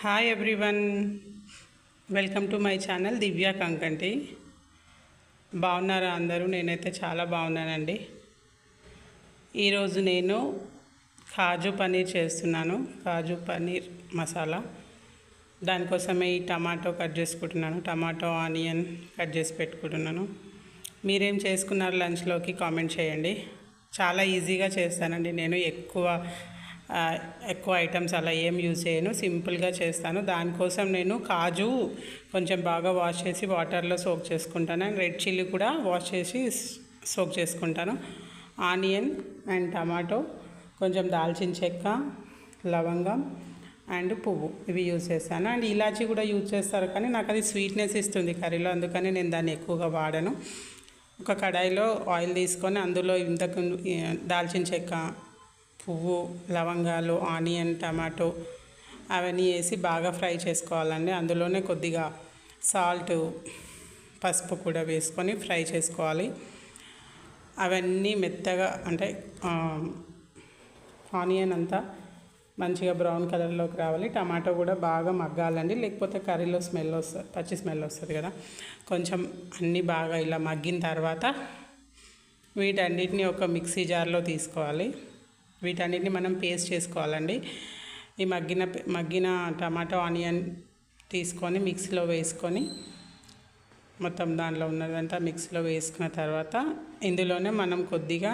Hi everyone, welcome to my channel Divya Kankanti. బాగున్నారా అందరూ? నేనైతే చాలా బాగున్నానండి. ఈరోజు నేను కాజు పన్నీర్ చేస్తున్నాను. కాజు పన్నీర్ మసాలా. దానికోసమే ఈ టమాటో కట్ చేసుకుంటున్నాను. టమాటో ఆనియన్ కట్ చేసి పెట్టుకుంటున్నాను. మీరేం చేసుకున్నారు లంచ్లోకి కామెంట్ చేయండి. చాలా ఈజీగా చేస్తానండి. నేను ఎక్కువ ఐటమ్స్ అలా ఏం యూజ్ చేయను, సింపుల్గా చేస్తాను. దానికోసం నేను కాజు కొంచెం బాగా వాష్ చేసి వాటర్లో సోక్ చేసుకుంటాను. అండ్ రెడ్ చిల్లీ కూడా వాష్ చేసి సోక్ చేసుకుంటాను. ఆనియన్ అండ్ టమాటో, కొంచెం దాల్చిన చెక్క, లవంగం అండ్ పువ్వు, ఇవి యూజ్ చేస్తాను. అండ్ ఇలాచీ కూడా యూజ్ చేస్తారు, కానీ నాకు అది స్వీట్నెస్ ఇస్తుంది కర్రీలో, అందుకని నేను దాన్ని ఎక్కువగా వాడను. ఒక కడాయిలో ఆయిల్ తీసుకొని అందులో ఇంతకు దాల్చిన చెక్క, పువ్వు, లవంగాలు, ఆనియన్, టమాటో అవన్నీ వేసి బాగా ఫ్రై చేసుకోవాలండి. అందులోనే కొద్దిగా సాల్ట్, పసుపు కూడా వేసుకొని ఫ్రై చేసుకోవాలి. అవన్నీ మెత్తగా, అంటే ఆనియన్ అంతా మంచిగా బ్రౌన్ కలర్లోకి రావాలి. టమాటో కూడా బాగా మగ్గాలండి, లేకపోతే కర్రీలో స్మెల్ వస్తుంది, పచ్చి స్మెల్ వస్తుంది కదా. కొంచెం అన్నీ బాగా ఇలా మగ్గిన తర్వాత వీటన్నిటిని ఒక మిక్సీ జార్లో తీసుకోవాలి. వీటన్నిటిని మనం పేస్ట్ చేసుకోవాలండి. ఈ మగ్గిన టమాటో ఆనియన్ తీసుకొని మిక్సీలో వేసుకొని మొత్తం దానిలో ఉన్నదంతా మిక్సీలో వేసుకున్న తర్వాత ఇందులోనే మనం కొద్దిగా,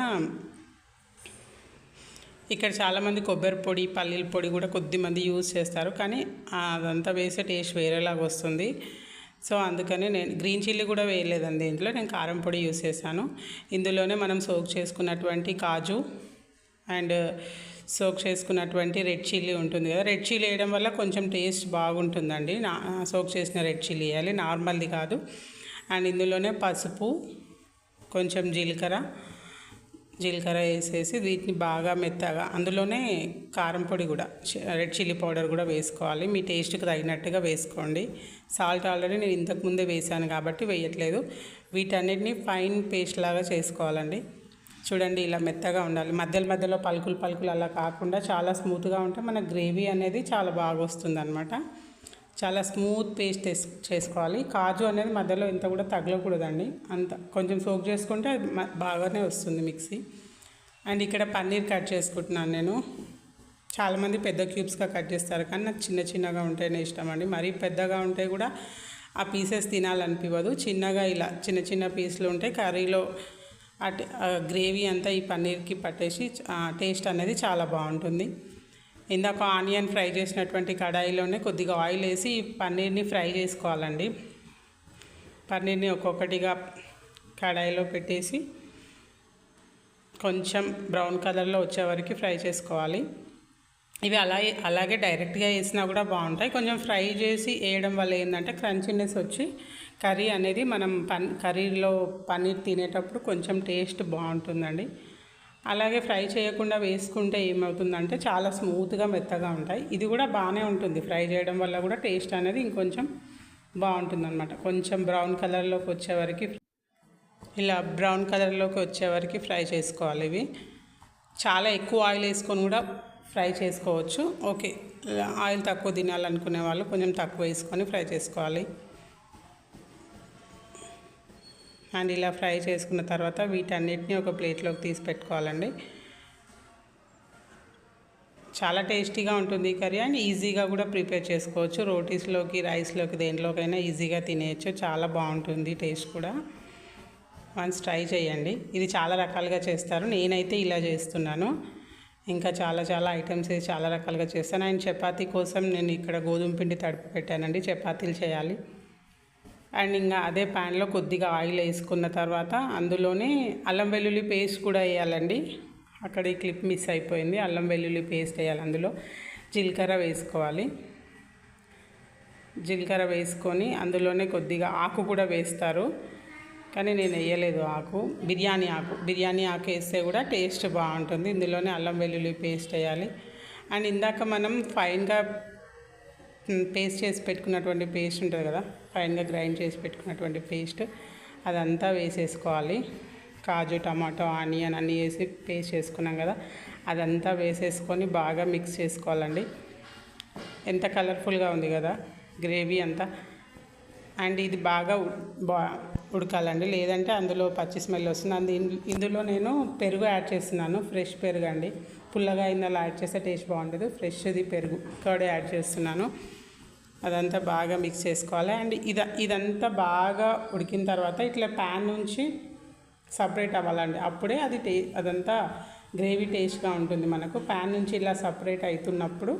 ఇక్కడ చాలామంది కొబ్బరి పొడి, పల్లీల పొడి కూడా కొద్దిమంది యూజ్ చేస్తారు, కానీ అదంతా వేసే టేస్ట్ వేరేలాగా వస్తుంది. సో అందుకని నేను గ్రీన్ చిల్లీ కూడా వేయలేదండి దీంట్లో, నేను కారం పొడి యూజ్ చేశాను. ఇందులోనే మనం సోక్ చేసుకున్నటువంటి కాజు అండ్ సోక్ చేసుకున్నటువంటి రెడ్ చిల్లీ ఉంటుంది కదా, రెడ్ చిల్లీ వేయడం వల్ల కొంచెం టేస్ట్ బాగుంటుందండి. సోక్ చేసిన రెడ్ చిల్లీ వేయాలి, నార్మల్ది కాదు. అండ్ ఇందులోనే పసుపు, కొంచెం జీలకర్ర వేసేసి వీటిని బాగా మెత్తగా, అందులోనే కారం పొడి కూడా, రెడ్ చిల్లీ పౌడర్ కూడా వేసుకోవాలి. మీ టేస్ట్కి తగినట్టుగా వేసుకోండి. సాల్ట్ ఆల్రెడీ నేను ఇంతకుముందే వేసాను కాబట్టి వేయట్లేదు. వీటన్నిటిని ఫైన్ పేస్ట్ లాగా చేసుకోవాలండి. చూడండి, ఇలా మెత్తగా ఉండాలి. మధ్యలో పలుకులు అలా కాకుండా చాలా స్మూత్గా ఉంటే మన గ్రేవీ అనేది చాలా బాగా వస్తుంది అనమాట. చాలా స్మూత్ పేస్ట్ చేసుకోవాలి. కాజు అనేది మధ్యలో ఇంత కూడా తగలకూడదండి, అంత కొంచెం సోక్ చేసుకుంటే అది బాగానే వస్తుంది మిక్సీ. అండ్ ఇక్కడ పన్నీర్ కట్ చేసుకుంటున్నాను నేను. చాలామంది పెద్ద క్యూబ్స్గా కట్ చేస్తారు, కానీ నాకు చిన్నగా ఉంటేనే ఇష్టం అండి. మరీ పెద్దగా ఉంటే కూడా ఆ పీసెస్ తినాలనిపించదు. చిన్నగా ఇలా చిన్న పీసులు ఉంటే కర్రీలో గ్రేవీ అంతా ఈ పన్నీర్కి పట్టేసి టేస్ట్ అనేది చాలా బాగుంటుంది. ఇందాక ఆనియన్ ఫ్రై చేసినటువంటి కడాయిలోనే కొద్దిగా ఆయిల్ వేసి ఈ పన్నీర్ని ఫ్రై చేసుకోవాలండి. పన్నీర్ని ఒక్కొక్కటిగా కడాయిలో పెట్టేసి కొంచెం బ్రౌన్ కలర్లో వచ్చే వరకు ఫ్రై చేసుకోవాలి. ఇవి అలాగే డైరెక్ట్గా వేసినా కూడా బాగుంటాయి. కొంచెం ఫ్రై చేసి వేయడం వల్ల ఏంటంటే క్రంచీనెస్ వచ్చి కర్రీ అనేది మనం కర్రీలో పన్నీర్ తినేటప్పుడు కొంచెం టేస్ట్ బాగుంటుందండి. అలాగే ఫ్రై చేయకుండా వేసుకుంటే ఏమవుతుందంటే చాలా స్మూత్గా మెత్తగా ఉంటాయి. ఇది కూడా బాగానే ఉంటుంది, ఫ్రై చేయడం వల్ల కూడా టేస్ట్ అనేది ఇంకొంచెం బాగుంటుంది అనమాట. కొంచెం బ్రౌన్ కలర్లోకి వచ్చేవరకు, ఇలా బ్రౌన్ కలర్లోకి వచ్చేవరకు ఫ్రై చేసుకోవాలి. ఇవి చాలా ఎక్కువ ఆయిల్ వేసుకొని కూడా ఫ్రై చేసుకోవచ్చు. ఓకే, ఆయిల్ తక్కువ తినాలనుకునే వాళ్ళు కొంచెం తక్కువ వేసుకొని ఫ్రై చేసుకోవాలి. అండ్ ఇలా ఫ్రై చేసుకున్న తర్వాత వీటన్నిటిని ఒక ప్లేట్లోకి తీసి పెట్టుకోవాలండి. చాలా టేస్టీగా ఉంటుంది ఈ కర్రీ, అండ్ ఈజీగా కూడా ప్రిపేర్ చేసుకోవచ్చు. రోటీస్లోకి, రైస్లోకి, దేంట్లోకైనా ఈజీగా తినేయచ్చు. చాలా బాగుంటుంది టేస్ట్ కూడా. వన్స్ ట్రై చేయండి. ఇది చాలా రకాలుగా చేస్తారు, నేనైతే ఇలా చేస్తున్నాను. ఇంకా చాలా ఐటమ్స్ వేసి చాలా రకాలుగా చేస్తాను. అండ్ చపాతీ కోసం నేను ఇక్కడ గోధుమ పిండి తడిపి పెట్టానండి, చపాతీలు చేయాలి. అండ్ ఇంకా అదే ప్యాన్లో కొద్దిగా ఆయిల్ వేసుకున్న తర్వాత అందులోనే అల్లం వెల్లుల్లి పేస్ట్ కూడా వేయాలండి. అక్కడ ఈ క్లిప్ మిస్ అయిపోయింది. అల్లం వెల్లుల్లి పేస్ట్ వేయాలి. అందులో జీలకర్ర వేసుకోవాలి. జీలకర్ర వేసుకొని అందులోనే కొద్దిగా ఆకు కూడా వేస్తారు, కానీ నేను వేయలేదు ఆకు. బిర్యానీ ఆకు వేస్తే కూడా టేస్ట్ బాగుంటుంది. ఇందులోనే అల్లం వెల్లుల్లి పేస్ట్ వేయాలి. అండ్ ఇందాక మనం ఫైన్గా పేస్ట్ చేసి పెట్టుకున్నటువంటి పేస్ట్ ఉంటుంది కదా, ఫైన్గా గ్రైండ్ చేసి పెట్టుకున్నటువంటి పేస్ట్ అదంతా వేసేసుకోవాలి. కాజు, టమాటో, ఆనియన్ అన్నీ వేసి పేస్ట్ చేసుకున్నాం కదా, అదంతా వేసేసుకొని బాగా మిక్స్ చేసుకోవాలండి. ఎంత కలర్ఫుల్గా ఉంది కదా గ్రేవీ అంతా. అండ్ ఇది బాగా ఉడకాలండి, లేదంటే అందులో పచ్చి స్మెల్ వస్తుంది. ఇందులో నేను పెరుగు యాడ్ చేస్తున్నాను, ఫ్రెష్ పెరుగు అండి. పుల్లగా ఇందులో యాడ్ చేస్తే టేస్ట్ బాగుంటుంది. ఫ్రెష్ది పెరుగు కర్డ్ యాడ్ చేస్తున్నాను. అదంతా బాగా మిక్స్ చేసుకోవాలి. అండ్ ఇదంతా బాగా ఉడికిన తర్వాత ఇట్లా ప్యాన్ నుంచి సపరేట్ అవ్వాలండి, అప్పుడే అదంతా గ్రేవీ టేస్ట్గా ఉంటుంది మనకు. ప్యాన్ నుంచి ఇలా సపరేట్ అవుతున్నప్పుడు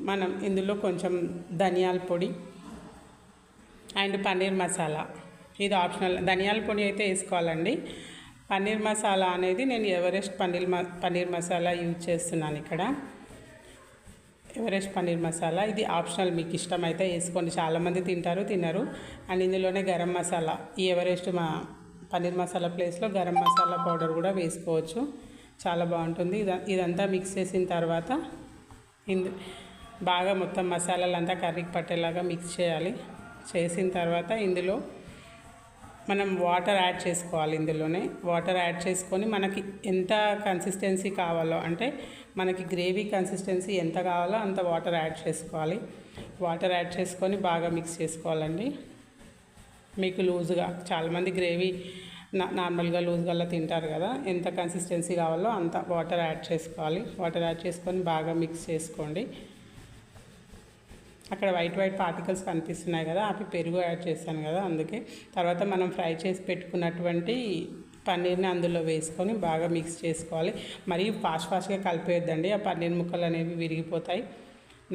మనం ఇందులో కొంచెం ధనియాల పొడి అండ్ పన్నీర్ మసాలా, ఇది ఆప్షనల్. ధనియాల పొడి అయితే వేసుకోవాలండి. పన్నీర్ మసాలా అనేది నేను ఎవరెస్ట్ పన్నీర్ మసాలా యూజ్ చేస్తున్నాను ఇక్కడ. ఎవరెస్ట్ పన్నీర్ మసాలా ఇది ఆప్షనల్, మీకు ఇష్టమైతే వేసుకోండి. చాలామంది తినరు. అండ్ ఇందులోనే గరం మసాలా, ఈ ఎవరెస్ట్ పన్నీర్ మసాలా ప్లేస్లో గరం మసాలా పౌడర్ కూడా వేసుకోవచ్చు, చాలా బాగుంటుంది. ఇదంతా మిక్స్ చేసిన తర్వాత బాగా మొత్తం మసాలాలంతా కర్రీకి పట్టేలాగా మిక్స్ చేయాలి. చేసిన తర్వాత ఇందులో మనం వాటర్ యాడ్ చేసుకోవాలి. ఇందులోనే వాటర్ యాడ్ చేసుకొని మనకి ఎంత కన్సిస్టెన్సీ కావాలో, అంటే మనకి గ్రేవీ కన్సిస్టెన్సీ ఎంత కావాలో అంత వాటర్ యాడ్ చేసుకోవాలి. వాటర్ యాడ్ చేసుకొని బాగా మిక్స్ చేసుకోవాలండి. మీకు లూజ్గా, చాలామంది గ్రేవీ నార్మల్గా లూజ్గా తింటారు కదా, ఎంత కన్సిస్టెన్సీ కావాలో అంత వాటర్ యాడ్ చేసుకోవాలి. వాటర్ యాడ్ చేసుకొని బాగా మిక్స్ చేసుకోండి. అక్కడ వైట్ పార్టికల్స్ కనిపిస్తున్నాయి కదా, అవి పెరుగు యాడ్ చేశాను కదా అందుకే. తర్వాత మనం ఫ్రై చేసి పెట్టుకున్నటువంటి పన్నీర్ని అందులో వేసుకొని బాగా మిక్స్ చేసుకోవాలి. మరీ ఫాస్ట్గా కలిపేయొద్దండి, ఆ పన్నీర్ ముక్కలు అనేవి విరిగిపోతాయి.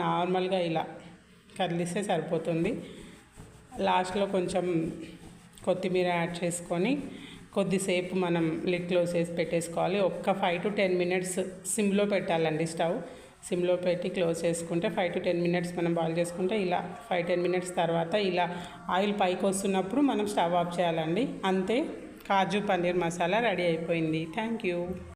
నార్మల్గా ఇలా కదిలిస్తే సరిపోతుంది. లాస్ట్లో కొంచెం కొత్తిమీర యాడ్ చేసుకొని కొద్దిసేపు మనం లిడ్ క్లోజ్ చేసి పెట్టేసుకోవాలి. ఒక్క 5 to 10 minutes సిమ్లో పెట్టాలండి. స్టవ్ సిమ్లో పెట్టి క్లోజ్ చేసుకుంటే 5 to 10 minutes మనం బాయిల్ చేసుకుంటే ఇలా 5-10 minutes తర్వాత ఇలా ఆయిల్ పైకి వస్తున్నప్పుడు మనం స్టవ్ ఆఫ్ చేయాలండి. అంతే, కాజు పన్నీర్ మసాలా రెడీ అయిపోయింది. Thank you.